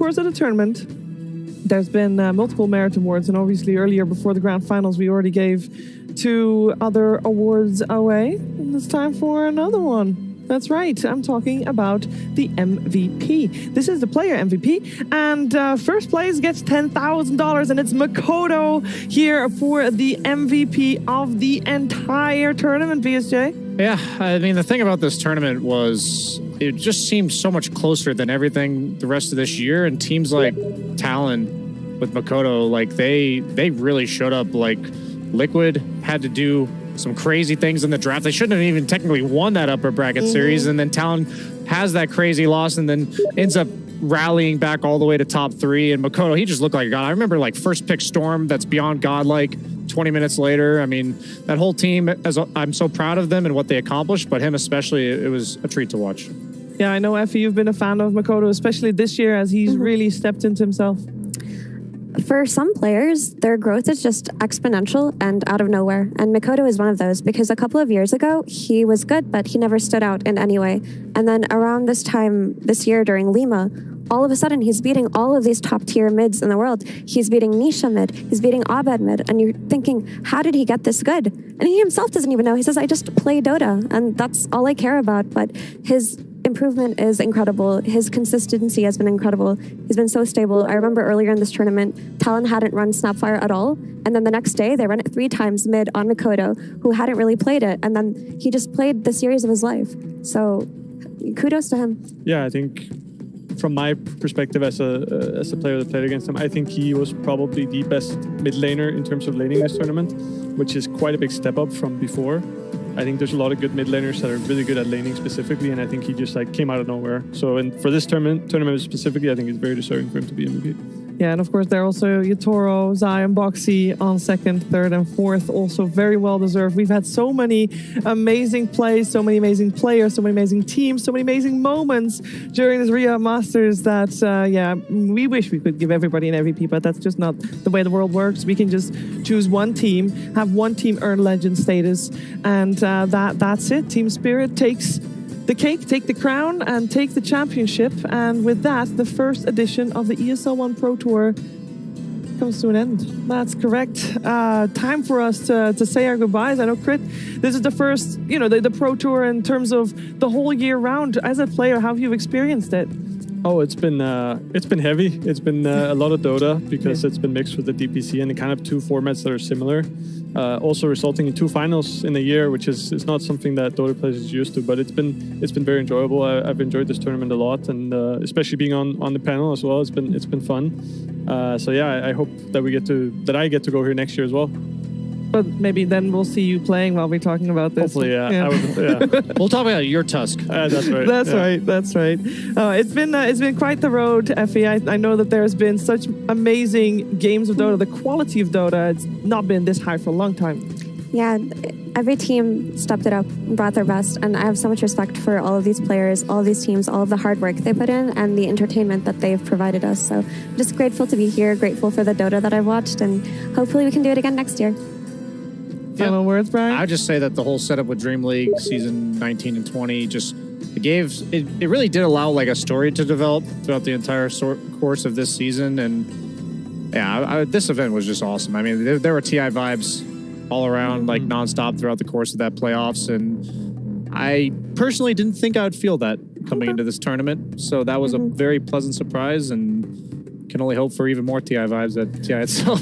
course of the tournament, there's been multiple merit awards, and obviously earlier before the grand finals, we already gave 2 other awards away, and it's time for another one. That's right, I'm talking about the MVP. This is the player MVP, and first place gets $10,000, and it's Mikoto here for the MVP of the entire tournament, BSJ. Yeah, I mean, the thing about this tournament was it just seemed so much closer than everything the rest of this year, and teams like Talon with Mikoto, like they really showed up. Like Liquid had to do some crazy things in the draft. They shouldn't have even technically won that upper bracket series, and then Talon has that crazy loss and then ends up rallying back all the way to top 3. And Mikoto, he just looked like a god. I remember like first pick Storm, that's beyond godlike. 20 minutes later, I mean, that whole team, I'm so proud of them and what they accomplished, but him especially, it was a treat to watch. Yeah, I know, Effie, you've been a fan of Mikoto, especially this year as he's really stepped into himself. For some players, their growth is just exponential and out of nowhere. And Mikoto is one of those because a couple of years ago, he was good, but he never stood out in any way. And then around this time this year during Lima, all of a sudden he's beating all of these top tier mids in the world. He's beating Nisha mid, he's beating Abed mid, and you're thinking, how did he get this good? And he himself doesn't even know. He says, I just play Dota, and that's all I care about. But his improvement is incredible. His consistency has been incredible. He's been so stable. I remember earlier in this tournament, Talon hadn't run Snapfire at all. And then the next day, they ran it 3 times mid on Mikoto, who hadn't really played it. And then he just played the series of his life. So kudos to him. Yeah, I think from my perspective as a player that played against him, I think he was probably the best mid laner in terms of laning this tournament, which is quite a big step up from before. I think there's a lot of good mid laners that are really good at laning specifically, and I think he just like came out of nowhere. So, and for this tournament specifically, I think it's very deserving for him to be MVP. Yeah, and of course there are also Yatoro, Zion, Boxy on 2nd, 3rd, and 4th. Also very well deserved. We've had so many amazing plays, so many amazing players, so many amazing teams, so many amazing moments during this Riyadh Masters that, yeah, we wish we could give everybody an MVP, but that's just not the way the world works. We can just choose one team, have one team earn legend status, and that's it. Team Spirit takes the cake, take the crown, and take the championship. And with that, the first edition of the ESL One Pro Tour comes to an end. That's correct. Time for us to say our goodbyes. I know, Crit, this is the first, you know, the Pro Tour in terms of the whole year round. As a player, how have you experienced it? Oh, it's been heavy. It's been a lot of Dota because it's been mixed with the DPC and the kind of 2 formats that are similar. Also resulting in 2 finals in a year, which is not something that Dota players is used to. But it's been very enjoyable. I've enjoyed this tournament a lot, and especially being on the panel as well. It's been fun. So yeah, I hope that I get to go here next year as well. But maybe then we'll see you playing while we're talking about this. Hopefully, yeah. We'll talk about your Tusk. That's right. That's right. It's been quite the road, Effie. I know that there's been such amazing games of Dota. The quality of Dota, it's not been this high for a long time. Yeah, every team stepped it up and brought their best, and I have so much respect for all of these players, all of these teams, all of the hard work they put in, and the entertainment that they've provided us. So I'm just grateful to be here, grateful for the Dota that I've watched, and hopefully we can do it again next year. Final words, Brian? I would just say that the whole setup with Dream League season 19 and 20 just it really did allow like a story to develop throughout the entire course of this season. And yeah, this event was just awesome. I mean, there were TI vibes all around, like nonstop throughout the course of that playoffs. And I personally didn't think I would feel that coming into this tournament. So that was a very pleasant surprise, and can only hope for even more TI vibes at TI itself.